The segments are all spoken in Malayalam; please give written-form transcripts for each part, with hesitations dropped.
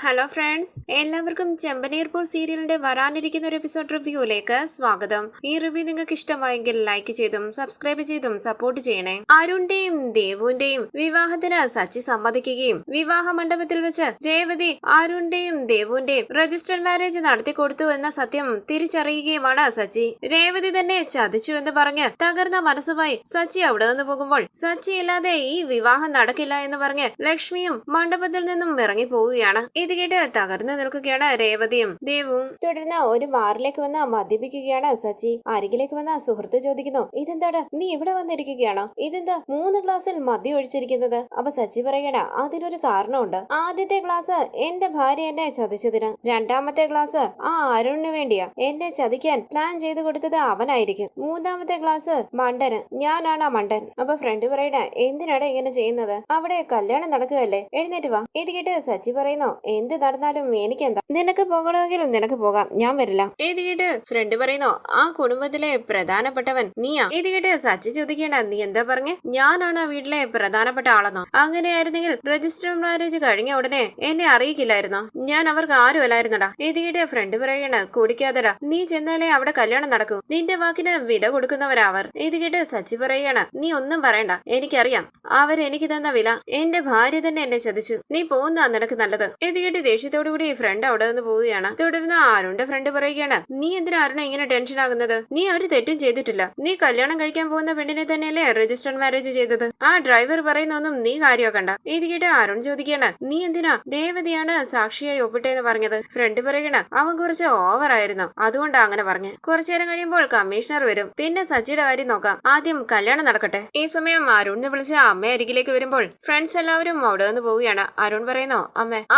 ഹലോ ഫ്രണ്ട്സ്, എല്ലാവർക്കും ചെമ്പനീർപൂർ സീരിയലിന്റെ വരാനിരിക്കുന്ന ഒരു എപ്പിസോഡ് റിവ്യൂയിലേക്ക് സ്വാഗതം. ഈ റിവ്യൂ നിങ്ങൾക്ക് ഇഷ്ടമായെങ്കിൽ ലൈക്ക് ചെയ്തും സബ്സ്ക്രൈബ് ചെയ്തും സപ്പോർട്ട് ചെയ്യണേ. അരുണിന്റെയും ദേവുവിന്റെയും വിവാഹത്തിന് സച്ചി സമ്മതിക്കുകയും വിവാഹ മണ്ഡപത്തിൽ വെച്ച് രേവതി അരുണിന്റെയും ദേവുവിന്റെയും രജിസ്റ്റർ മാരേജ് നടത്തിക്കൊടുത്തു എന്ന സത്യം തിരിച്ചറിയുകയുമാണ് സച്ചി. രേവതി തന്നെ ചതിച്ചു എന്ന് പറഞ്ഞ് തകർന്ന മനസ്സുമായി സച്ചി അവിടെ നിന്ന് പോകുമ്പോൾ സച്ചി ഇല്ലാതെ ഈ വിവാഹം നടക്കില്ല എന്ന് പറഞ്ഞ് ലക്ഷ്മിയും മണ്ഡപത്തിൽ നിന്നും ഇറങ്ങി പോവുകയാണ്. ഇത് കേട്ട് തകർന്നു നിൽക്കുകയാണ് രേവതിയും ദേവും. തുടർന്ന് ഒരു ബാറിലേക്ക് വന്ന് മദ്യപിക്കുകയാണ് സച്ചി. അരികിലേക്ക് വന്ന സുഹൃത്ത് ചോദിക്കുന്നു, ഇതെന്താടാ നീ ഇവിടെ വന്നിരിക്കുകയാണോ? ഇതെന്താ 3 ഗ്ലാസ്സിൽ മദ്യം ഒഴിച്ചിരിക്കുന്നത്? അപ്പൊ സച്ചി പറയണ, അതിനൊരു കാരണമുണ്ട്. ആദ്യത്തെ ഗ്ലാസ് എന്റെ ഭാര്യ എന്നെ ചതിച്ചതിന്, രണ്ടാമത്തെ ഗ്ലാസ് ആ അരുണിന് വേണ്ടിയാ. എന്നെ ചതിക്കാൻ പ്ലാൻ ചെയ്തു കൊടുത്തത് അവനായിരിക്കും. മൂന്നാമത്തെ ഗ്ലാസ് മണ്ടന്, ഞാനാണ് ആ മണ്ടൻ. അപ്പൊ ഫ്രണ്ട് പറയണ, എന്തിനാണ് ഇങ്ങനെ ചെയ്യുന്നത്? അവിടെ കല്യാണം നടക്കുകയല്ലേ, എഴുന്നേറ്റ് വാ. ഇത് കേട്ട് സച്ചി പറയുന്നു, എന്ത് നടന്നാലും എനിക്കെന്താ, നിനക്ക് പോകണമെങ്കിൽ നിനക്ക് പോകാം, ഞാൻ വരില്ല. ഇത് കേട്ട് ഫ്രണ്ട് പറയുന്നു, ആ കുടുംബത്തിലെ പ്രധാനപ്പെട്ടവൻ നീയാ. ഇത് കേട്ട് സച്ചി ചോദിക്കേണ്ട, നീ എന്താ പറഞ്ഞേ? ഞാനാണ് വീട്ടിലെ പ്രധാനപ്പെട്ട ആളെന്നോ? അങ്ങനെയായിരുന്നെങ്കിൽ രജിസ്റ്റർ മാരേജ് കഴിഞ്ഞ ഉടനെ എന്നെ അറിയിക്കില്ലായിരുന്നോ? ഞാൻ അവർക്ക് ആരും അല്ലായിരുന്നടാ. ഇത് കേട്ട് ഫ്രണ്ട് പറയണ, കുടിക്കാതെടാ, നീ ചെന്നാലേ അവിടെ കല്യാണം നടക്കൂ. നിന്റെ വാക്കിന് വില കൊടുക്കുന്നവരാവർ. ഇത് കേട്ട് സച്ചി പറയണ, നീ ഒന്നും പറയണ്ട, എനിക്കറിയാം അവരെനിക്ക് തന്ന വില. എന്റെ ഭാര്യ തന്നെ എന്നെ ചതിച്ചു. നീ പോകുന്ന നിനക്ക് നല്ലത്. ഇത് കേട്ട് ദേഷ്യത്തോടുകൂടി ഫ്രണ്ട് അവിടെ നിന്ന് പോവുകയാണ്. തുടർന്ന് അരുണിന്റെ ഫ്രണ്ട് പറയുകയാണ്, നീ എന്തിനാ അരുണ ഇങ്ങനെ ടെൻഷൻ ആകുന്നത്? നീ ഒരു തെറ്റും ചെയ്തിട്ടില്ല. നീ കല്യാണം കഴിക്കാൻ പോകുന്ന പെണ്ണിനെ തന്നെയല്ലേ രജിസ്റ്റർ മാരേജ് ചെയ്തത്. ആ ഡ്രൈവർ പറയുന്നൊന്നും നീ കാര്യമാക്കണ്ട. ഇത് കേട്ട് അരുൺ ചോദിക്കുകയാണ്, നീ എന്തിനാ ദേവതയാണ് സാക്ഷിയായി ഒപ്പിട്ടേന്ന് പറഞ്ഞത്? ഫ്രണ്ട് പറയണ, അവൻ കുറച്ച് ഓവർ ആയിരുന്നു, അതുകൊണ്ടാ അങ്ങനെ പറഞ്ഞു. കുറച്ചു നേരം കഴിയുമ്പോൾ കമ്മീഷണർ വരും, പിന്നെ സച്ചിയുടെ കാര്യം നോക്കാം. ആദ്യം കല്യാണം നടക്കട്ടെ. ഈ സമയം അരുണിനെ വിളിച്ച് അമ്മ അരികിലേക്ക് വരുമ്പോൾ ഫ്രണ്ട്സ് എല്ലാവരും അവിടെ നിന്ന് പോവുകയാണ്. അരുൺ പറയുന്നു,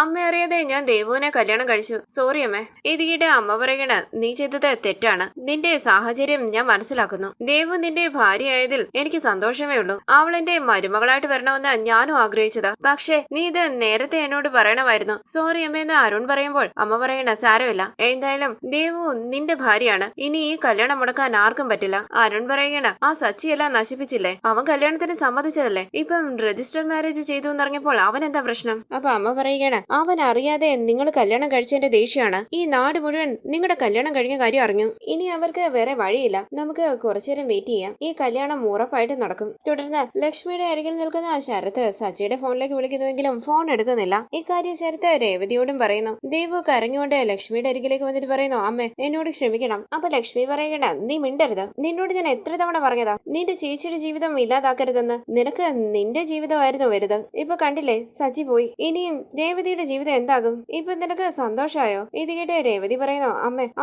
അമ്മ അറിയാതെ ഞാൻ ദേവുവിനെ കല്യാണം കഴിച്ചു, സോറി അമ്മേ. ഇത് കേട്ട് അമ്മ പറയണ, നീ ചെയ്തത് തെറ്റാണ്. നിന്റെ സാഹചര്യം ഞാൻ മനസ്സിലാക്കുന്നു. ദേവു നിന്റെ ഭാര്യയായതിൽ എനിക്ക് സന്തോഷമേ ഉള്ളൂ. അവൾ എന്റെ മരുമകളായിട്ട് വരണമെന്ന് ഞാനും ആഗ്രഹിച്ചതാ. പക്ഷേ നീ ഇത് നേരത്തെ എന്നോട് പറയണമായിരുന്നു. സോറി അമ്മയെന്ന് അരുൺ പറയുമ്പോൾ അമ്മ പറയണ, സാരമില്ല, എന്തായാലും ദേവു നിന്റെ ഭാര്യയാണ്. ഇനി ഈ കല്യാണം മുടക്കാൻ ആർക്കും പറ്റില്ല. അരുൺ പറയണ, ആ സച്ചിയെല്ലാം നശിപ്പിച്ചില്ലേ? അവൻ കല്യാണത്തിന് സമ്മതിച്ചതല്ലേ? ഇപ്പം രജിസ്റ്റർ മാരേജ് ചെയ്തു എന്നറിഞ്ഞപ്പോൾ അവൻ എന്താ പ്രശ്നം? അപ്പൊ അമ്മ പറയുകയാണ്, അവൻ അറിയാതെ നിങ്ങൾ കല്യാണം കഴിച്ചതിന്റെ ദേഷ്യമാണ്. ഈ നാട് മുഴുവൻ നിങ്ങളുടെ കല്യാണം കഴിഞ്ഞ കാര്യം അറിഞ്ഞു. ഇനി അവർക്ക് വേറെ വഴിയില്ല. നമുക്ക് കുറച്ചുനേരം വെയിറ്റ് ചെയ്യാം. ഈ കല്യാണം ഉറപ്പായിട്ട് നടക്കും. തുടർന്ന് ലക്ഷ്മിയുടെ അരികിൽ നിൽക്കുന്ന ശരത്ത് സച്ചിയുടെ ഫോണിലേക്ക് വിളിക്കുന്നുവെങ്കിലും ഫോൺ എടുക്കുന്നില്ല. ഇക്കാര്യം ശരത്ത് രേവതിയോടും പറയുന്നു. ദേവു കരഞ്ഞുകൊണ്ട് ലക്ഷ്മിയുടെ അരികിലേക്ക് വന്നിട്ട് പറയുന്നു, അമ്മേ എന്നോട് ക്ഷമിക്കണം. അപ്പൊ ലക്ഷ്മി പറയണ, നീ മിണ്ടരുത്. നിന്നോട് ഞാൻ എത്ര തവണ പറഞ്ഞതാ നിന്റെ ചേച്ചിയുടെ ജീവിതം ഇല്ലാതാക്കരുതെന്ന്. നിനക്ക് നിന്റെ ജീവിതമായിരുന്നു വലുത്. ഇപ്പൊ കണ്ടില്ലേ, സച്ചി പോയി. ഇനിയും രേവതിയുടെ ജീവിതം എന്താകും? ഇപ്പൊ നിനക്ക് സന്തോഷമായോ? ഇത് കേട്ട് രേവതി പറയുന്നു,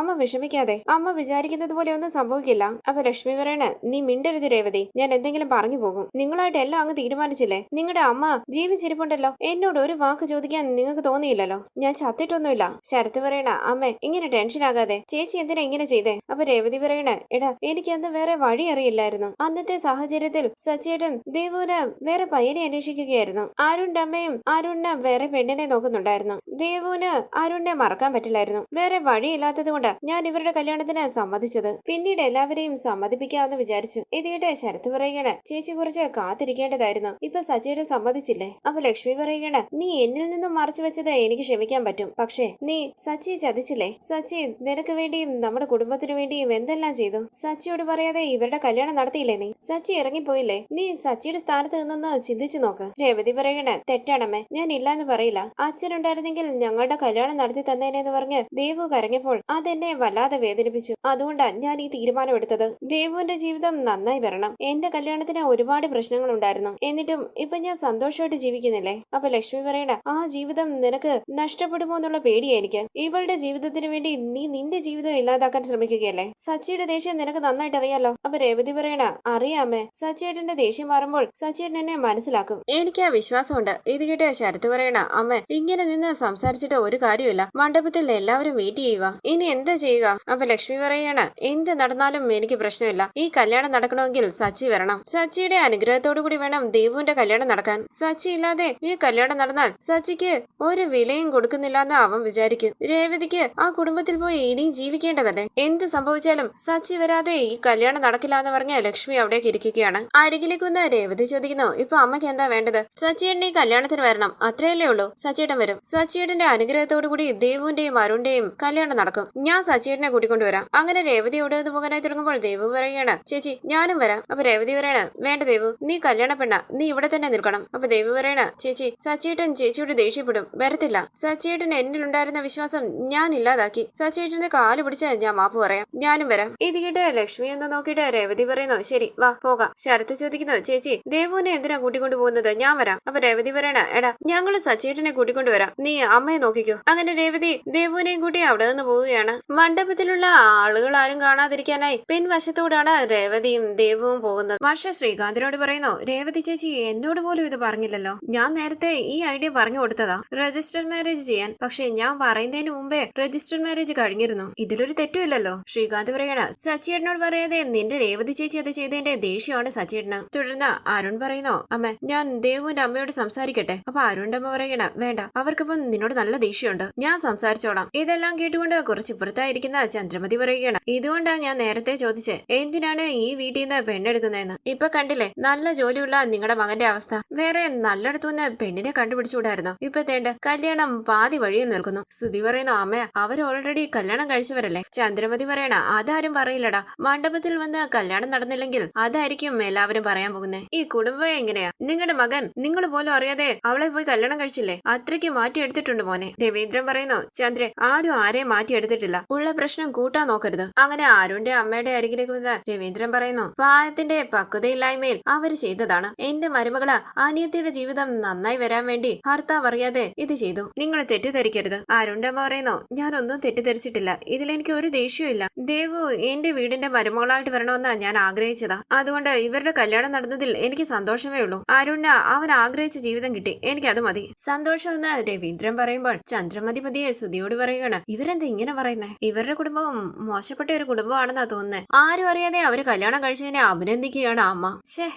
അമ്മ വിഷമിക്കാതെ. അമ്മ വിചാരിക്കുന്നത് പോലെ ഒന്നും സംഭവിക്കില്ല. അപ്പൊ ലക്ഷ്മി പറയണ, നീ മിണ്ടരുത് രേവതി, ഞാൻ എന്തെങ്കിലും പറഞ്ഞു പോകും. നിങ്ങളായിട്ട് എല്ലാം അങ്ങ് തീരുമാനിച്ചില്ലേ? നിങ്ങളുടെ അമ്മ ജീവിച്ചിരിപ്പുണ്ടല്ലോ. എന്നോട് ഒരു വാക്ക് ചോദിക്കാൻ നിങ്ങൾക്ക് തോന്നിയില്ലല്ലോ. ഞാൻ ചത്തിട്ടൊന്നുമില്ല. ശരത്ത് പറയണ, അമ്മേ ഇങ്ങനെ ടെൻഷൻ ആകാതെ. ചേച്ചി എന്തിനാ ഇങ്ങനെ ചെയ്തേ? അപ്പൊ രേവതി പറയണ, എടാ എനിക്ക് അന്ന് വേറെ വഴി അറിയില്ലായിരുന്നു. അന്നത്തെ സാഹചര്യത്തിൽ സച്ചേട്ടൻ ദേവുവിന് വേറെ പയ്യനെ അന്വേഷിക്കുകയായിരുന്നു. അരുണിന്റെ അമ്മയും അരുണിന് വേറെ പെണ്ണിനെ നോക്കുന്നുണ്ടായിരുന്നു. ദേവുവിന് അരുണിനെ മറക്കാൻ പറ്റില്ലായിരുന്നു. വേറെ വഴിയില്ലാത്തത് കൊണ്ട് ഞാൻ ഇവരുടെ കല്യാണത്തിന് സമ്മതിച്ചത്. പിന്നീട് എല്ലാവരെയും സമ്മതിപ്പിക്കാമെന്ന് വിചാരിച്ചു. ഇത് കേട്ട് ശരത്ത് പറയുകയാണ്, ചേച്ചി കുറച്ച് കാത്തിരിക്കേണ്ടതായിരുന്നു. ഇപ്പൊ സച്ചിയുടെ സമ്മതിച്ചില്ലേ? അപ്പൊ ലക്ഷ്മി പറയുകയാണ്, നീ എന്നിൽ നിന്നും മറച്ചു വെച്ചത് എനിക്ക് ക്ഷമിക്കാൻ പറ്റും. പക്ഷേ നീ സച്ചിയെ ചതിച്ചില്ലേ? സച്ചി നിനക്ക് വേണ്ടിയും നമ്മുടെ കുടുംബത്തിനു വേണ്ടിയും എന്തെല്ലാം ചെയ്തു. സച്ചിയോട് പറയാതെ ഇവരുടെ കല്യാണം നടത്തിയില്ലേ നീ? സച്ചി ഇറങ്ങിപ്പോയില്ലേ? നീ സച്ചിയുടെ സ്ഥാനത്ത് നിന്നൊന്ന് ചിന്തിച്ചു നോക്ക്. രേവതി പറയണേ, തെറ്റാണമ്മേ, ഞാൻ ഇല്ലാന്ന് പറയില്ല. അച്ഛനുണ്ടായിരുന്നെങ്കിൽ ഞങ്ങളുടെ കല്യാണം നടത്തി തന്നേനെന്ന് പറഞ്ഞ് ദേവു കരഞ്ഞപ്പോൾ അതെന്നെ വല്ലാതെ വേദനിപ്പിച്ചു. അതുകൊണ്ടാ ഞാൻ ഈ തീരുമാനം എടുത്തത്. ദേവുവിന്റെ ജീവിതം നന്നായി വരണം. എന്റെ കല്യാണത്തിന് ഒരുപാട് പ്രശ്നങ്ങൾ ഉണ്ടായിരുന്നു. എന്നിട്ടും ഇപ്പൊ ഞാൻ സന്തോഷമായിട്ട് ജീവിക്കുന്നില്ലേ? അപ്പൊ ലക്ഷ്മി പറയണ, ആ ജീവിതം നിനക്ക് നഷ്ടപ്പെടുമോ എന്നുള്ള പേടിയാ എനിക്ക്. ഇവളുടെ ജീവിതത്തിന് വേണ്ടി നീ നിന്റെ ജീവിതം ഇല്ലാതാക്കാൻ ശ്രമിക്കുകയല്ലേ? സച്ചിയുടെ ദേഷ്യം നിനക്ക് നന്നായിട്ട് അറിയാലോ. അപ്പൊ രേവതി പറയണ, അറിയാമേ, സച്ചിയേട്ടന്റെ ദേഷ്യം മാറുമ്പോൾ സച്ചിയേട്ടൻ എന്നെ മനസ്സിലാക്കും. എനിക്ക് ആ വിശ്വാസമുണ്ട്. ഇത് കേട്ട് ശരത്ത് പറയണ, അമ്മ ഇങ്ങനെ നിന്ന് സംസാരിച്ചിട്ട് ഒരു കാര്യമില്ല. മണ്ഡപത്തിൽ എല്ലാവരും വെയിറ്റ് ചെയ്യുക. ഇനി എന്താ ചെയ്യുക? അപ്പൊ ലക്ഷ്മി പറയാണ്, എന്ത് നടന്നാലും എനിക്ക് പ്രശ്നമില്ല. ഈ കല്യാണം നടക്കണമെങ്കിൽ സച്ചി വരണം. സച്ചിയുടെ അനുഗ്രഹത്തോടു കൂടി വേണം ദേവുവിന്റെ കല്യാണം നടക്കാൻ. സച്ചി ഇല്ലാതെ ഈ കല്യാണം നടന്നാൽ സച്ചിക്ക് ഒരു വിലയും കൊടുക്കുന്നില്ല എന്ന് അവൻ വിചാരിക്കും. രേവതിക്ക് ആ കുടുംബത്തിൽ പോയി ഇനിയും ജീവിക്കേണ്ടതല്ലേ? എന്ത് സംഭവിച്ചാലും സച്ചി വരാതെ ഈ കല്യാണം നടക്കില്ല എന്ന് പറഞ്ഞ ലക്ഷ്മി അവിടേക്ക് ഇരിക്കുകയാണ്. അരികിലേക്ക് വന്ന് രേവതി ചോദിക്കുന്നു, ഇപ്പൊ അമ്മയ്ക്ക് എന്താ വേണ്ടത്? സച്ചിയേട്ടൻ ഈ കല്യാണത്തിന് വരണം, അത്രയല്ലേ ഉള്ളൂ. സച്ചിയേട്ടൻ വരും. സച്ചിയേട്ടന്റെ അനുഗ്രഹത്തോടു കൂടി ദേവുവിന്റെയും അരുണിന്റെയും കല്യാണം നടക്കും. ഞാൻ സച്ചിയേട്ടനെ കൂട്ടിക്കൊണ്ടുവരാം. അങ്ങനെ രേവതി അവിടെ നിന്ന് പോകാനായി തുടങ്ങുമ്പോൾ ദേവു പറയുകയാണ്, ചേച്ചി ഞാനും വരാം. അപ്പൊ രേവതി പറയണ, വേണ്ട ദേവു, നീ കല്യാണ പെണ്ണ, നീ ഇവിടെ തന്നെ നിൽക്കണം. അപ്പൊ ദേവു പറയണ, ചേച്ചി സച്ചിയേട്ടൻ ചേച്ചിയോട് ദേഷ്യപ്പെടും, വരത്തില്ല. സച്ചിയേട്ടൻ എന്നിലുണ്ടായിരുന്ന വിശ്വാസം ഞാൻ ഇല്ലാതാക്കി. സച്ചിയേട്ടന്റെ കാല് പിടിച്ച് ഞാൻ മാപ്പ് പറയാം, ഞാനും വരാം. ഇത് കേട്ട് ലക്ഷ്മി എന്ന് നോക്കിയിട്ട് രേവതി പറയുന്നു, ശരി വാ പോകാം. ശരത്ത് ചോദിക്കുന്നു, ചേച്ചി ദേവുവിനെ എന്തിനാ കൂട്ടിക്കൊണ്ടു പോകുന്നത്? ഞാൻ വരാം. അപ്പൊ രേവതി പറയണ, എടാ ഞങ്ങള് സച്ചിയേട്ടനെ കൂട്ടിക്കൊണ്ടുവരാം, നീ അമ്മയെ നോക്കിക്കോ. അങ്ങനെ രേവതി ദേവുവിനെയും കൂട്ടി അവിടെ നിന്ന് പോവുകയാണ്. മണ്ഡപത്തിലുള്ള ആളുകൾ ആരും കാണാതിരിക്കാനായി പിൻവശത്തോടാണ് രേവതിയും ദേവുവും പോകുന്നത്. വർഷ ശ്രീകാന്തിനോട് പറയുന്നു, രേവതി ചേച്ചി എന്നോട് പോലും ഇത് പറഞ്ഞില്ലല്ലോ. ഞാൻ നേരത്തെ ഈ ഐഡിയ പറഞ്ഞു കൊടുത്തതാ രജിസ്റ്റർ മാരേജ് ചെയ്യാൻ. പക്ഷെ ഞാൻ പറയുന്നതിന് മുമ്പേ രജിസ്റ്റർ മാരേജ് കഴിഞ്ഞിരുന്നു. ഇതിലൊരു തെറ്റുമില്ലല്ലോ. ശ്രീകാന്ത് പറയണ, സച്ചിയേട്ടനോട് പറയാതെ നിന്റെ രേവതി ചേച്ചി അത് ചെയ്തതിന്റെ ദേഷ്യമാണ് സച്ചിയേട്ടന്. തുടർന്ന് അരുൺ പറയുന്നു, അമ്മ ഞാൻ ദേവുവിന്റെ അമ്മയോട് സംസാരിക്കട്ടെ. അപ്പൊ അരുണിന്റെ അമ്മ പറയണ, വേണ്ട, അവർക്കിപ്പം നിന്നോട് നല്ല ദേഷ്യമുണ്ട്, ഞാൻ സംസാരിച്ചോളാം. ഇതെല്ലാം കേട്ടുകൊണ്ട് കുറച്ച് ഇപ്പുറത്തായിരിക്കുന്ന ചന്ദ്രമതി പറയുകയാണ്, ഇതുകൊണ്ടാ ഞാൻ നേരത്തെ ചോദിച്ചേ എന്തിനാണ് ഈ വീട്ടിൽ നിന്ന് പെണ്ണെടുക്കുന്നതെന്ന്. ഇപ്പൊ കണ്ടില്ലേ നല്ല ജോലിയുള്ള നിങ്ങളുടെ മകന്റെ അവസ്ഥ. വേറെ നല്ലയിടത്തുനിന്ന് പെണ്ണിനെ കണ്ടുപിടിച്ചുകൂടായിരുന്നു. ഇപ്പൊ തേണ്ട കല്യാണം പാതി വഴിയിൽ നിൽക്കുന്നു. സുധി പറയുന്നു, അമ്മ അവർ ഓൾറെഡി കല്യാണം കഴിച്ചവരല്ലേ. ചന്ദ്രമതി പറയണ, അതാരും പറയില്ലടാ. മണ്ഡപത്തിൽ വന്ന് കല്യാണം നടന്നില്ലെങ്കിൽ അതായിരിക്കും എല്ലാവരും പറയാൻ പോകുന്നത്. ഈ കുടുംബം എങ്ങനെയാ? നിങ്ങളുടെ മകൻ നിങ്ങൾ പോലും അറിയാതെ അവളെ പോയി കല്യാണം കഴിച്ചില്ലേ? അത്രയ്ക്ക് മാറ്റിയെടുത്തിട്ടുണ്ട് മോനെ. രവീന്ദ്രൻ പറയുന്നു, ചന്ദ്രൻ ആരും ആരെയും മാറ്റിയെടുത്തിട്ടില്ല, ഉള്ള പ്രശ്നം കൂട്ടാൻ നോക്കരുത്. അങ്ങനെ അരുണിന്റെ അമ്മയുടെ അരികിലേക്ക് വന്ന് രവീന്ദ്രൻ പറയുന്നു, പ്രായത്തിന്റെ പക്വതയില്ലായ്മയിൽ അവര് ചെയ്തതാണ്. എന്റെ മരുമകള് അനിയത്തിയുടെ ജീവിതം നന്നായി വരാൻ വേണ്ടി ഭർത്താവ് അറിയാതെ ഇത് ചെയ്തു. നിങ്ങൾ തെറ്റിദ്ധരിക്കരുത്. അരുണിന്റെ അമ്മ പറയുന്നു, ഞാനൊന്നും തെറ്റിദ്ധരിച്ചിട്ടില്ല. ഇതിലെനിക്ക് ഒരു ദേഷ്യമില്ല. ദേവു എന്റെ വീടിന്റെ മരുമകളായിട്ട് വരണമെന്ന് ഞാൻ ആഗ്രഹിച്ചതാ. അതുകൊണ്ട് ഇവരുടെ കല്യാണം നടന്നതിൽ എനിക്ക് സന്തോഷമേ ഉള്ളൂ. അരുണിന് അവൻ ആഗ്രഹിച്ച ജീവിതം കിട്ടി, എനിക്കത് മതി. സന്തോഷം എന്ന് രവീന്ദ്രൻ പറയുമ്പോൾ ചന്ദ്രമതി പതിയെ സുധിയോട് പറയുകയാണ്, ഇവരെന്താ ഇങ്ങനെ പറയുന്നേ? ഇവരുടെ കുടുംബം മോശപ്പെട്ട ഒരു കുടുംബമാണെന്നാ തോന്നുന്നത്. ആരും അറിയാതെ അവര് കല്യാണം കഴിച്ചതിനെ അഭിനന്ദിക്കുകയാണ് അമ്മ.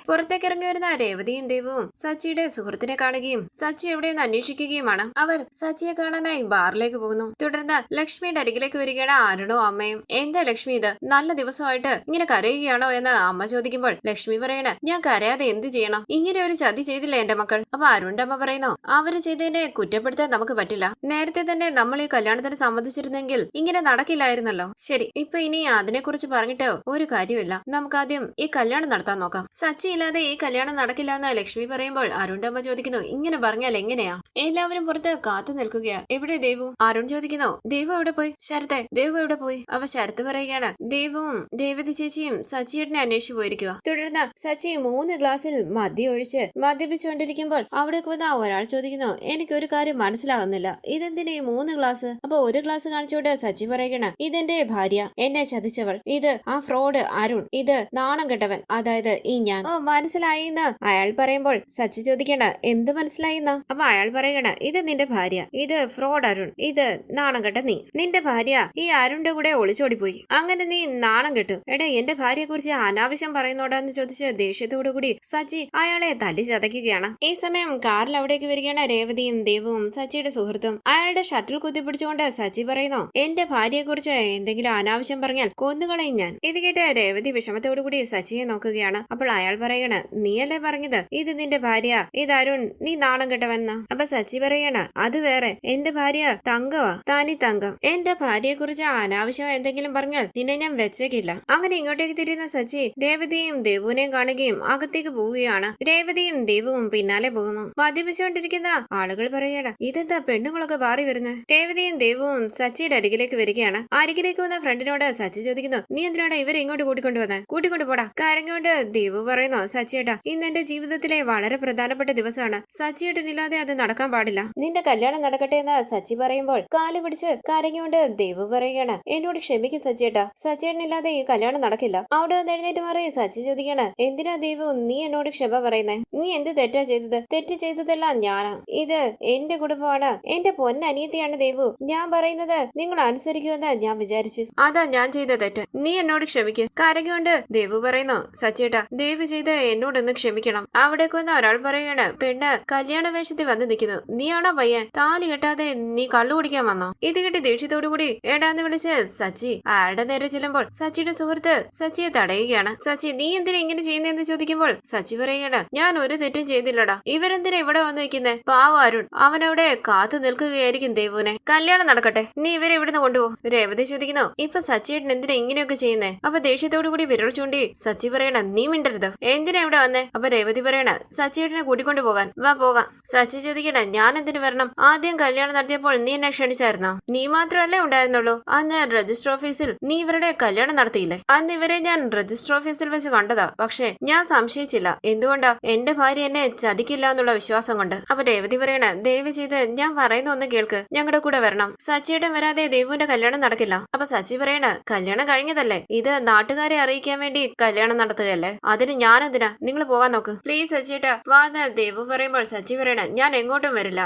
പുറത്തേക്ക് ഇറങ്ങി വരുന്ന രേവതിയും ദേവുവും സച്ചിയുടെ സുഹൃത്തിനെ കാണുകയും സച്ചി എവിടെയെന്ന് അന്വേഷിക്കുകയുമാണ്. അവർ സച്ചിയെ കാണാനായി ബാറിലേക്ക് പോകുന്നു. തുടർന്ന് ലക്ഷ്മിയുടെ അരികിലേക്ക് വരികയാണ് അരുണും അമ്മയും. എന്താ ലക്ഷ്മി ഇത്? നല്ല ദിവസമായിട്ട് ഇങ്ങനെ കരയുകയാണോ എന്ന് അമ്മ ചോദിക്കുമ്പോൾ ലക്ഷ്മി പറയണ, ഞാൻ കരയാതെ എന്ത് ചെയ്യണം? ഇങ്ങനെ ഒരു ചതി ചെയ്തില്ല എന്റെ മക്കൾ. അപ്പൊ അരുണിന്റെ അമ്മ പറയുന്നു, അവര് ചെയ്തതിനെ കുറ്റപ്പെടുത്താൻ നമുക്ക് പറ്റില്ല. നേരത്തെ തന്നെ നമ്മൾ ഈ കല്യാണത്തിന് സമ്മതിച്ചിരുന്നെങ്കിൽ ഇങ്ങനെ നടക്കില്ലായിരുന്നല്ലോ. ശരി, ഇപ്പൊ ഇനി അതിനെ കുറിച്ച് പറഞ്ഞിട്ട് ഒരു കാര്യമില്ല. നമുക്കാദ്യം ഈ കല്യാണം നടത്താൻ നോക്കാം. സച്ചി ഇല്ലാതെ ഈ കല്യാണം നടക്കില്ല എന്ന് ലക്ഷ്മി പറയുമ്പോൾ അരുണിന്റെ അമ്മ ചോദിക്കുന്നു, ഇങ്ങനെ പറഞ്ഞാൽ എങ്ങനെയാ? എല്ലാവരും പുറത്ത് കാത്തു നിൽക്കുകയാ. എവിടെ ദേവു? അരുൺ ചോദിക്കുന്നു, ദേവു എവിടെ പോയി? ശരത്തെ, ദേവു എവിടെ പോയി? അപ്പൊ ശരത്ത് പറയുകയാണ്, ദേവുവും രേവതി ചേച്ചിയും സച്ചിയേട്ടനെ അന്വേഷിച്ചു പോയിരിക്കുക. തുടർന്ന് സച്ചി 3 ഗ്ലാസ്സിൽ മദ്യം ഒഴിച്ച് മദ്യപിച്ചുകൊണ്ടിരിക്കുമ്പോൾ അവിടേക്ക് വന്ന ഒരാൾ ചോദിക്കുന്നു, എനിക്കൊരു കാര്യം മനസ്സിലാകുന്നില്ല, ഇതെന്തിനാ ഈ 3 ഗ്ലാസ്? അപ്പൊ ഒരു ഗ്ലാസ് കാണിച്ചോണ്ട് സച്ചി പറയുകയാണ്, ഇതെന്റെ ഭാര്യ, എന്നെ ചതിച്ചവൾ, ഇത് ആ ഫ്രോഡ് അരുൺ, ഇത് നാണം കെട്ടവൻ, അതായത് ഈ ഞാൻ. ഓ മനസ്സിലായിന്ന് അയാൾ പറയുമ്പോൾ സച്ചി ചോദിക്കണ, എന്ത് മനസ്സിലായിന്ന്? അപ്പൊ അയാൾ പറയണ, ഇത് നിന്റെ ഭാര്യ, ഇത് ഫ്രോഡ് അരുൺ, ഇത് നാണം കെട്ട നീ. നിന്റെ ഭാര്യ ഈ അരുണിന്റെ കൂടെ ഒളിച്ചോടിപ്പോയി, അങ്ങനെ നീ നാണം കെട്ടു. എടാ എന്റെ ഭാര്യയെ കുറിച്ച് അനാവശ്യം പറയുന്നോടാന്ന് ചോദിച്ച് ദേഷ്യത്തോടു കൂടി സച്ചി അയാളെ തല്ലി ചതയ്ക്കുകയാണ്. ഈ സമയം കാറിൽ അവിടേക്ക് വരികയാണ് രേവതിയും ദേവുവും സച്ചിയുടെ സുഹൃത്തും. അയാളുടെ ഷട്ടിൽ കുത്തിപ്പിടിച്ചുകൊണ്ട് സച്ചി പറയുന്നു, എന്റെ ഭാര്യയെ കുറിച്ച് എന്തെങ്കിലും അനാവശ്യം പറഞ്ഞാൽ കൊന്നുകളയും ഞാൻ. ഇത് കേട്ട് രേവതി വിഷമത്തോടു കൂടി സച്ചിയെ നോക്കുകയാണ്. അപ്പോൾ അയാൾ പറയണ, നീയല്ലേ പറഞ്ഞത് ഇത് നിന്റെ ഭാര്യ, ഇത് അരുൺ, നീ നാണം കെട്ടവെന്ന്. അപ്പൊ സച്ചി പറയണ, അത് വേറെ, എന്റെ ഭാര്യ തങ്കവാ, താനി തങ്കം. എന്റെ ഭാര്യയെ കുറിച്ച് അനാവശ്യം എന്തെങ്കിലും പറഞ്ഞാൽ നിന്നെ ഞാൻ വെച്ചേക്കില്ല. അങ്ങനെ ഇങ്ങോട്ടേക്ക് തിരിയുന്ന സച്ചി രേവതിയും ദേവുവിനെയും കാണുകയും അകത്തേക്ക് പോവുകയാണ്. രേവതിയും ദേവുവും പിന്നാലെ പോകുന്നു. മദ്യപിച്ചുകൊണ്ടിരിക്കുന്ന ആളുകൾ പറയണ, ഇതെന്താ പെണ്ണുങ്ങളൊക്കെ മാറി വരുന്നത്? രേവതിയും ദേവുവും സച്ചിയുടെ അരികിലേക്ക് വരികയാണ്. അരികിലേക്ക് വന്ന ഫ്രണ്ടിനോട് സച്ചി ചോദിക്കുന്നു, നീ എന്തിനാണ് ഇവരെ ഇങ്ങോട്ട് കൂട്ടിക്കൊണ്ടുവന്നത്? കൂട്ടിക്കൊണ്ടുപോടാ. കരഞ്ഞോണ്ട് ദേവു പറയുന്നു, സച്ചിയേട്ടാ ഇന്ന് എന്റെ ജീവിതത്തിലെ വളരെ പ്രധാനപ്പെട്ട ദിവസമാണ്, സച്ചിയേട്ടനില്ലാതെ അത് നടക്കാൻ പാടില്ല. നിന്റെ കല്യാണം നടക്കട്ടെ എന്ന് സച്ചി പറയുമ്പോൾ കാല് പിടിച്ച് കരഞ്ഞോണ്ട് ദേവു പറയുകയാണ്, എന്നോട് ക്ഷമിക്കും സച്ചിയേട്ടാ, സച്ചിയേട്ടനില്ലാതെ ഈ കല്യാണം നടക്കില്ല. അവിടെ വന്ന് എഴുന്നേറ്റ് മാറി സച്ചി ചോദിക്കാണ്, എന്തിനാ ദേവു നീ എന്നോട് ക്ഷമ പറയുന്നേ? നീ എന്ത് തെറ്റാ ചെയ്തത്? തെറ്റ് ചെയ്തതെല്ലാം ഞാനാ. ഇത് എന്റെ കുടുംബമാണ്, എന്റെ പൊന്നനിയത്തിയാണ് ദേവു. ഞാൻ പറയുന്നത് നിങ്ങൾ അനുസരിക്കുമെന്ന് ഞാൻ വിചാരിച്ചു, അതാ ഞാൻ ചെയ്ത തെറ്റ്. നീ എന്നോട് ക്ഷമിക്ക്. കരകൊണ്ട് ദേവു പറയുന്നു, സച്ചിയേട്ടാ ദേവു ചെയ്ത് എന്നോടൊന്ന് ക്ഷമിക്കണം. അവിടേക്ക് വന്ന ഒരാൾ പറയുകയാണ്, പെണ്ണ് കല്യാണ വേഷത്തിൽ വന്ന് നിൽക്കുന്നു, നീയാണോ പയ്യൻ? താലി കെട്ടാതെ നീ കള്ളു കുടിക്കാൻ വന്നോ? ഇത് കേട്ട് ദേഷ്യത്തോടു കൂടി ഏടാന്ന് വിളിച്ച് സച്ചി അയാളുടെ നേരെ ചെല്ലുമ്പോൾ സച്ചിയുടെ സുഹൃത്ത് സച്ചിയെ തടയുകയാണ്. സച്ചി നീ എന്തിനാ ഇങ്ങനെ ചെയ്യുന്നതെന്ന് ചോദിക്കുമ്പോൾ സച്ചി പറയുകയാണ്, ഞാൻ ഒരു തെറ്റും ചെയ്തില്ലടാ, ഇവരെന്തിനാ ഇവിടെ വന്ന് നിൽക്കുന്നേ? പാവ അരുൺ, അവനവിടെ അവിടെ കാത്തു നിൽക്കുകയായിരിക്കും ദേവുവിനെ. കല്യാണം നടക്കട്ടെ, നീ ഇവരെ ഇവിടുന്ന് കൊണ്ടുപോ. രേവതി ചോദിക്കുന്നു, ഇപ്പൊ സച്ചിയേട്ടൻ എന്തിനാ ഇങ്ങനെയൊക്കെ ചെയ്യുന്നേ? അപ്പൊ ദേഷ്യത്തോടു കൂടി വിരൽ ചൂണ്ടി സച്ചി പറയണ, നീ മിണ്ടരുത്, എന്തിനാ ഇവിടെ വന്നേ? അപ്പൊ രേവതി പറയണ, സച്ചിയേട്ടനെ കൂട്ടിക്കൊണ്ടു പോകാൻ. വാ പോകാം. സച്ചി ചോദിക്കണ, ഞാൻ എന്തിനു വരണം? ആദ്യം കല്യാണം നടത്തിയപ്പോൾ നീ എന്നെ ക്ഷണിച്ചായിരുന്നോ? നീ മാത്രമല്ലേ ഉണ്ടായിരുന്നുള്ളൂ. അന്ന് രജിസ്റ്റർ ഓഫീസിൽ നീ ഇവരുടെ കല്യാണം നടത്തിയില്ലേ? അന്ന് ഇവരെ ഞാൻ രജിസ്റ്റർ ഓഫീസിൽ വെച്ച് കണ്ടതാ. പക്ഷെ ഞാൻ സംശയിച്ചില്ല. എന്തുകൊണ്ടാ? എന്റെ ഭാര്യ എന്നെ ചതിക്കില്ല എന്നുള്ള വിശ്വാസം കൊണ്ട്. അപ്പൊ രേവതി പറയണ, ദയവ് ചെയ്ത് ഞാൻ പറയുന്ന ഒന്ന് കേൾക്ക്, ഞങ്ങളുടെ കൂടെ വരണം. സച്ചിയേട്ടൻ വരാതെ ദേവുവിന്റെ കല്യാണം നടക്കില്ല. അപ്പൊ സച്ചി പറയണ, കല്യാണം കഴിഞ്ഞതല്ലേ, ഇത് നാട്ടുകാരെ അറിയിക്കാൻ വേണ്ടി കല്യാണം നടത്തുകയല്ലേ, അതിന് ഞാൻ എന്തിനാ? നിങ്ങൾ പോകാൻ നോക്ക് പ്ലീസ് സച്ചിയേട്ടാ വാന്ന് ദേവു പറയുമ്പോൾ സച്ചി പറയണ, ഞാൻ എങ്ങോട്ടും വരില്ല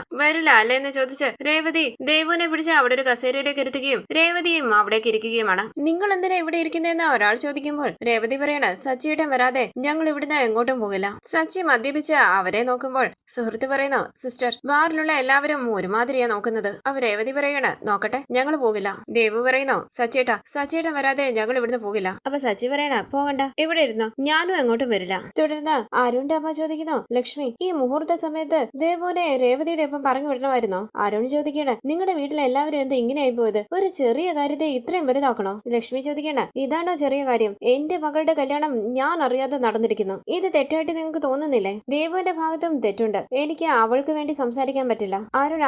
അല്ലേ എന്ന് ചോദിച്ച് രേവതി ദേവുവിനെ പിടിച്ച് അവിടെ ഒരു കസേരയിലേക്ക് ഇരുത്തുകയും രേവതിയും അവിടേക്ക് ഇരിക്കുകയുമാണ്. നിങ്ങൾ എന്തിനാ ഇവിടെ ഇരിക്കുന്നതെന്ന് ഒരാൾ ചോദിക്കുമ്പോൾ രേവതി പറയണ, സച്ചിയേട്ടൻ വരാതെ ഞങ്ങൾ ഇവിടുന്ന് എങ്ങോട്ടും പോകില്ല. സച്ചി മദ്യപിച്ച് അവരെ നോക്കുമ്പോൾ സുഹൃത്ത് പറയുന്നു, സിസ്റ്റർ ബാറിലുള്ള എല്ലാവരും ഒരുമാതിരിയാ നോക്കുന്നത്. അപ്പൊ രേവതി പറയണ, നോക്കട്ടെ, ഞങ്ങൾ പോകില്ല. ദേവു പറയുന്നു, സച്ചിയേട്ടൻ വരാതെ ഞങ്ങൾ ഇവിടുന്ന് പോകില്ല. അപ്പൊ സച്ചി പറയണ, പോകണ്ട, ഇവിടെ ഇരുന്നോ, ഞാനും എങ്ങോട്ടും വരില്ല. തുടർന്ന് അരുണിന്റെ അമ്മ ചോദിക്കുന്നു, ലക്ഷ്മി ഈ മുഹൂർത്ത സമയത്ത് ദേവുവിനെ രേവതിയുടെ ഒപ്പം പറഞ്ഞു വിടണമായിരുന്നോ? അരുൺ ചോദിക്കണ, നിങ്ങളുടെ വീട്ടിലെ എല്ലാവരും എന്താ ഇങ്ങനെയായി പോയത്? ഒരു ചെറിയ കാര്യത്തെ ഇത്രയും വലുതാക്കണോ? ലക്ഷ്മി ചോദിക്കണ, ഇതാണോ ചെറിയ കാര്യം? എന്റെ മകളുടെ കല്യാണം ഞാൻ അറിയാതെ നടന്നിരിക്കുന്നു. ഇത് തെറ്റായിട്ട് നിങ്ങൾക്ക് തോന്നുന്നില്ലേ? ദേവുവിന്റെ ഭാഗത്തും തെറ്റുണ്ട്. എനിക്ക് അവൾക്ക് വേണ്ടി സംസാരിക്കാൻ പറ്റില്ല.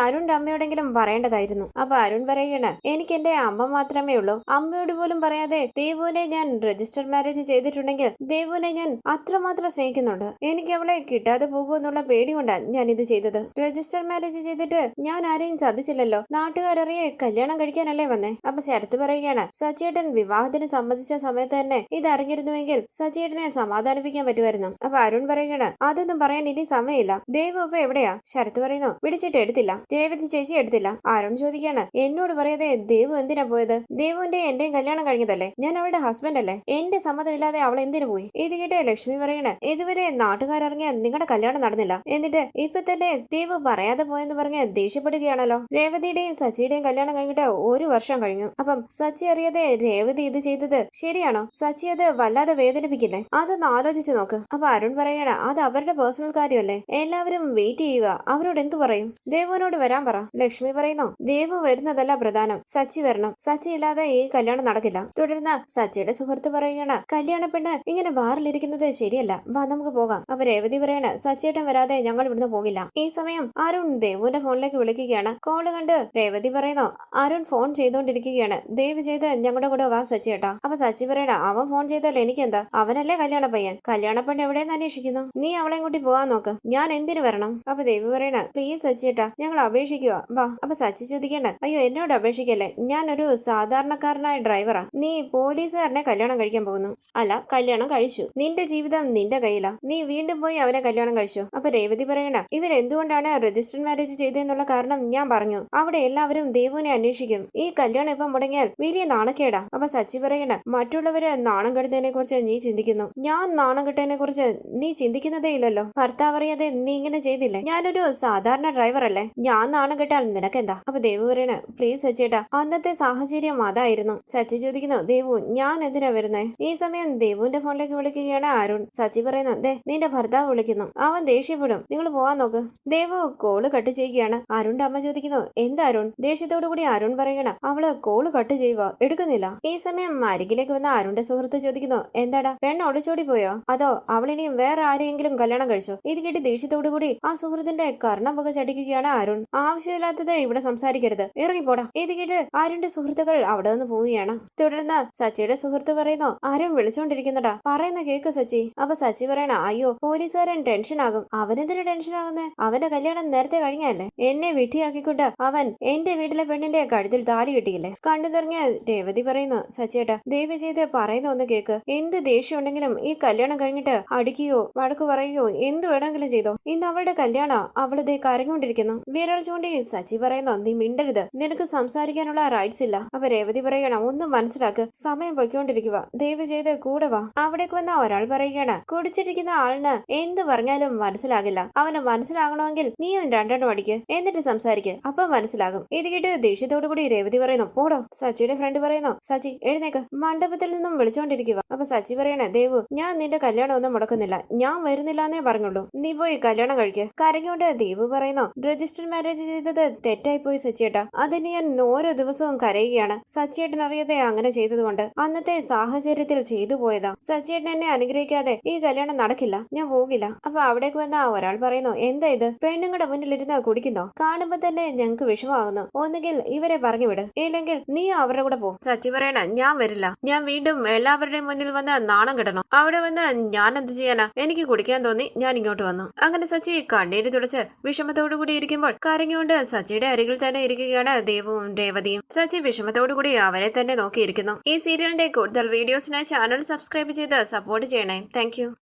അരുണിന്റെ അമ്മയോടെങ്കിലും പറയേണ്ടതായിരുന്നു. അപ്പൊ അരുൺ പറയണ, എനിക്ക് എന്റെ അമ്മ മാത്രമേ ഉള്ളൂ. അമ്മയോട് പോലും പറയാതെ ദേവുവിനെ ഞാൻ രജിസ്റ്റർ മാരേജ് ചെയ്തിട്ടുണ്ടെങ്കിൽ ദേവുവിനെ ഞാൻ അത്രമാത്രം സ്നേഹിക്കുന്നുണ്ട്. എനിക്ക് അവളെ കിട്ടാതെ പോകുമെന്നുള്ള പേടി കൊണ്ടാണ് ഞാൻ ഇത് ചെയ്തത്. രജിസ്റ്റർ മാരേജ് ചെയ്തിട്ട് ഞാൻ ആരെയും ചതിച്ചില്ലല്ലോ. നാട്ടുകാരറിയെ കല്യാണം കഴിക്കാനല്ലേ വന്നേ. അപ്പൊ ശരത്ത് പറയുകയാണ്, സച്ചിയേട്ടൻ വിവാഹത്തിന് സമ്മതിച്ച സമയത്ത് തന്നെ ഇത് അറിഞ്ഞിരുന്നുവെങ്കിൽ സച്ചിയേട്ടനെ സമാധാനിപ്പിക്കാൻ പറ്റുമായിരുന്നു. അപ്പൊ അരുൺ പറയുകയാണ്, അതൊന്നും പറയാൻ ഇനി സമയമില്ല. ദേവു ഇപ്പൊ എവിടെയാ? ശരത്ത് പറയുന്നു, വിളിച്ചിട്ട് എടുത്തില്ല. രേവതി ചേച്ചി എടുത്തില്ല. അരുൺ ചോദിക്കാണ്, എന്നോട് പറയാതെ ദേവു എന്തിനാ പോയത്? ദേവുവിന്റെ എന്റെയും കല്യാണം കഴിഞ്ഞതല്ലേ, ഞാൻ അവളുടെ ഹസ്ബൻഡ് അല്ലേ, എന്റെ സമ്മതമില്ലാതെ അവൾ എന്തിനു പോയി? ഇത് കേട്ട് ലക്ഷ്മി പറയണ, ഇതുവരെ നാട്ടുകാരിറങ്ങിയ നിങ്ങളുടെ കല്യാണം നടന്നില്ല, എന്നിട്ട് ഇപ്പൊ തന്നെ ദേവു പറയാതെ പോയെന്ന് പറഞ്ഞ് ദേഷ്യപ്പെടുകയാണല്ലോ. രേവതിയുടെയും സച്ചിയുടെയും കല്യാണം കഴിഞ്ഞിട്ട് 1 വർഷം കഴിഞ്ഞു. അപ്പം സച്ചി അറിയാതെ രേവതി ഇത് ചെയ്തത് ശരിയാണോ? സച്ചി അത് വല്ലാതെ വേദനിപ്പിക്കില്ലേ? അതൊന്ന് ആലോചിച്ച് നോക്ക്. അപ്പൊ അരുൺ പറയണ, അത് അവരുടെ പേഴ്സണൽ കാര്യമല്ലേ, എല്ലാവരും വെയിറ്റ് ചെയ്യുക, അവരോട് എന്തു പറയും? ദേവുവിനോട് വരാൻ പറ. ലക്ഷ്മി പറയുന്നു, ദേവു വരുന്നതല്ല പ്രധാനം, സച്ചി വരണം. സച്ചി ഇല്ലാതെ ഈ കല്യാണം നടക്കില്ല. തുടർന്ന് സച്ചിയുടെ സുഹൃത്ത് പറയുകയാണ്, കല്യാണ പെണ്ണ് ഇങ്ങനെ ബാറിലിരിക്കുന്നത് ശരിയല്ല, വാ നമുക്ക് പോകാം. അപ്പൊ രേവതി പറയണ, സച്ചിയേട്ടൻ വരാതെ ഞങ്ങൾ ഇവിടുന്ന് പോകില്ല. ഈ സമയം അരുൺ ദേവുവിന്റെ ഫോണിലേക്ക് വിളിക്കുകയാണ്. കോള് കണ്ട് രേവതി പറയുന്നു, അരുൺ ഫോൺ ചെയ്തോണ്ടിരിക്കുകയാണ്, ദയവ് ചെയ്ത് ഞങ്ങളുടെ കൂടെ വാ സച്ചിയേട്ടാ. അപ്പൊ സച്ചി പറയണ, അവൻ ഫോൺ ചെയ്താൽ എനിക്കെന്താ, അവനല്ലേ കല്യാണ പയ്യൻ, കല്യാണ പെണ്ണ് എവിടെയെന്ന് അന്വേഷിക്കുന്നു, നീ അവളെയും കൂട്ടി പോവാൻ നോക്ക്, ഞാൻ എന്തിനു വരണം? അപ്പൊ ദേവി പറയണ, പ്ലീസ് സച്ചിയേട്ടാ ഞങ്ങൾ അപേക്ഷിക്കുക, വാ. അപ്പൊ സച്ചി ചോദിക്കണ്ട, അയ്യോ എന്നോട് അപേക്ഷിക്കല്ലേ, ഞാനൊരു സാധാരണക്കാരനായ ഡ്രൈവറാ, നീ പോലീസുകാരനെ കല്യാണം കഴിക്കാൻ പോകുന്നു. അല്ല, കല്യാണം കഴിച്ചു, നിന്റെ ജീവിതം നിന്റെ കയ്യിലാ, നീ വീണ്ടും പോയി അവനെ കല്യാണം കഴിച്ചു. അപ്പൊ രേവതി പറയണ, ഇവരെന്തുകൊണ്ടാണ് രജിസ്റ്റർ മാരേജ് ചെയ്തെന്നുള്ള കാരണം ഞാൻ പറഞ്ഞു, അവിടെ എല്ലാവരും ദേവുവിനെ അന്വേഷിക്കും, ഈ കല്യാണം ഇപ്പം മുടങ്ങിയാൽ വലിയ നാണക്കേടാ. അപ്പൊ സച്ചി പറയണ, മറ്റുള്ളവര് നാണം കെടുന്നതിനെ കുറിച്ച് നീ ചിന്തിക്കുന്നു, ഞാൻ നാണം കെട്ടതിനെ കുറിച്ച് നീ ചിന്തിക്കുന്നതേ ഇല്ലല്ലോ. ഭർത്താവ് അറിയാതെ നീ ഇങ്ങനെ ചെയ്തില്ലേ, ഞാനൊരു സാധാരണ ഡ്രൈവർ അല്ലേ, ഞാൻ നാണം കെട്ടാൽ നിനക്കെന്താ? അപ്പൊ ദേവു പറയണ, പ്ലീസ് സച്ചിയേട്ടാ, അന്നത്തെ സാഹചര്യം അതായിരുന്നു. സച്ചി ചോദിക്കുന്നു, ദേവു ഞാൻ എന്തിനാ വരുന്നേ? ഈ സമയം ദേവുവിന്റെ ഫോണിലേക്ക് വിളിക്കുകയാണ് അരുൺ. സച്ചി പറയുന്നു, ദേ നിന്റെ ഭർത്താവ് വിളിക്കുന്നു, അവൻ ദേഷ്യപ്പെടും, നിങ്ങൾ പോവാൻ നോക്ക്. ദേവു കോള് കട്ട് ചെയ്യുകയാണ്. അരുണിന്റെ അമ്മ ചോദിക്കുന്നു, എന്താ അരുൺ? ദേഷ്യത്തോടു കൂടി അരുൺ പറയണം, അവള് കോള് കട്ട് ചെയ്യുക, എടുക്കുന്നില്ല. ഈ സമയം അരികിലേക്ക് വന്ന അരുണിന്റെ സുഹൃത്ത് ചോദിക്കുന്നു, എന്താടാ പെണ്ണ് ഒളിച്ചോടി പോയോ, അതോ അവളിനിയും വേറെ ആരെയെങ്കിലും കല്യാണം കഴിച്ചോ? ഇത് കേട്ട് ദേഷ്യത്തോടു കൂടി ആ സുഹൃത്തിന്റെ കർണം പുക ചടിക്കുകയാണ് അരുൺ. ആവശ്യമില്ലാത്തത് ഇവിടെ സംസാരിക്കരുത്, ഇറങ്ങിപ്പോടാ. ഇത് കേട്ട് അരുണിന്റെ സുഹൃത്തുക്കൾ അവിടെ നിന്ന് പോവുകയാണ്. തുടർന്ന് സച്ചിയുടെ സുഹൃത്ത് പറയുന്നു, അരുൺ വിളിച്ചോണ്ടിരിക്കുന്നടാ, പറയുന്ന കേക്ക് സച്ചി. അപ്പൊ സച്ചി പറയണ, അയ്യോ പോലീസുകാരൻ ടെൻഷൻ ആകും. അവനെന്തിനു ടെൻഷൻ ആകുന്നേ, അവന്റെ കല്യാണം നേരത്തെ കഴിഞ്ഞല്ലേ, എന്നെ വിട്ടിയാക്കിക്കൊണ്ട് അവൻ എന്റെ വീട്ടിലെ പെണ്ണിന്റെ കഴുത്തിൽ താലി കിട്ടിയില്ലേ. കണ്ണു തെറിഞ്ഞ രേവതി പറയുന്നു, സച്ചേട്ടാ ദയവ് ചെയ്ത് പറയുന്ന ഒന്ന് കേക്ക്, എന്ത് ദേഷ്യം ഉണ്ടെങ്കിലും ഈ കല്യാണം കഴിഞ്ഞിട്ട് അടിക്കുകയോ വഴക്കു പറയുകയോ എന്ത് വേണമെങ്കിലും ചെയ്തോ, ഇന്ന് അവളുടെ കല്യാണ, അവള് ദേ കരഞ്ഞുകൊണ്ടിരിക്കുന്നു. വിരൽ ചൂണ്ടി സച്ചി പറയുന്നു, നീ മിണ്ടരുത്, നിനക്ക് സംസാരിക്കാനുള്ള റൈറ്റ്സ് ഇല്ല. അപ്പൊ രേവതി പറയണം, ഒന്നും മനസ്സിലാക്ക്, സമയം പൊയ്ക്കൊണ്ടിരിക്കുക, ദയവ് ചെയ്ത് കൂടെ വാ. അവിടേക്ക് വന്ന ഒരാൾ പറയുകയാണ്, കുടിച്ചിരിക്കുന്ന ആളിന് എന്ത് പറഞ്ഞാലും മനസ്സിലാകില്ല, അവന് മനസ്സിലാകണമെങ്കിൽ നീയും 2 അടിക്ക്, എന്നിട്ട് സംസാരിക്ക്, അപ്പൊ മനസ്സിലാകും. ഇത് കേട്ട് ദേഷ്യത്തോടു കൂടി രേവതി പറയുന്നു, പോടോ. സച്ചിയുടെ ഫ്രണ്ട് പറയുന്നു, സച്ചി എഴുന്നേക്ക്, മണ്ഡപത്തിൽ നിന്നും വിളിച്ചോണ്ടിരിക്കുക. അപ്പൊ സച്ചി പറയണ, ദേവു ഞാൻ നിന്റെ കല്യാണം ഒന്നും മുടക്കുന്നില്ല, ഞാൻ വരുന്നില്ല എന്നേ പറഞ്ഞുള്ളൂ, നീ പോയി കല്യാണം കഴിക്ക്. കരഞ്ഞോണ്ട് ദേവു പറയുന്നു, രജിസ്റ്റർ മാരേജ് ചെയ്തത് തെറ്റായി പോയി സച്ചിയേട്ടാ. അതിന് ഞാൻ ഓരോ ദിവസവും കരയുകയാണ്. സച്ചിയേട്ടൻ അറിയാതെ അങ്ങനെ ചെയ്തതുകൊണ്ട് അന്നത്തെ സാഹചര്യത്തിൽ ചെയ്തു പോയതാ. സച്ചിയേട്ടൻ എന്നെ അനുഗ്രഹിക്കാതെ ഈ കല്യാണം നടക്കില്ല, ഞാൻ പോകില്ല. അപ്പൊ അവിടേക്ക് വന്ന ഒരാൾ പറയുന്നു, എന്താ ഇത്, പെണ്ണുങ്ങളുടെ മുന്നിലിരുന്ന് കുടിക്കുന്നോ? കാണുമ്പോ തന്നെ ഞങ്ങക്ക് വിഷമാകുന്നു. ഒന്നുകിൽ ഇവരെ പറഞ്ഞു വിട്, ഇല്ലെങ്കിൽ നീ അവരുടെ കൂടെ പോ. സച്ചി പറയണ, ഞാൻ വരില്ല. ഞാൻ വീണ്ടും എല്ലാവരുടെയും മുന്നിൽ വന്ന് നാണം കിടണം. അവിടെ വന്ന് ഞാൻ എന്ത് ചെയ്യാനാ? എനിക്ക് കുടിക്കാൻ തോന്നി, ഞാൻ ഇങ്ങോട്ട് വന്നു. അങ്ങനെ സച്ചി കണ്ണീര് തുടച്ച് വിഷമത്തോടു കൂടി ഇരിക്കുമ്പോൾ കരഞ്ഞുകൊണ്ട് സച്ചിയുടെ അരികിൽ തന്നെ ഇരിക്കുകയാണ് ദേവും രേവതിയും. സച്ചി വിഷമത്തോടു കൂടി അവരെ തന്നെ നോക്കിയിരിക്കുന്നു. ഈ സീരിയലിന്റെ കൂടുതൽ വീഡിയോസിനായി ചാനൽ സബ്സ്ക്രൈബ് ചെയ്ത് സപ്പോർട്ട് ചെയ്യണേ. താങ്ക്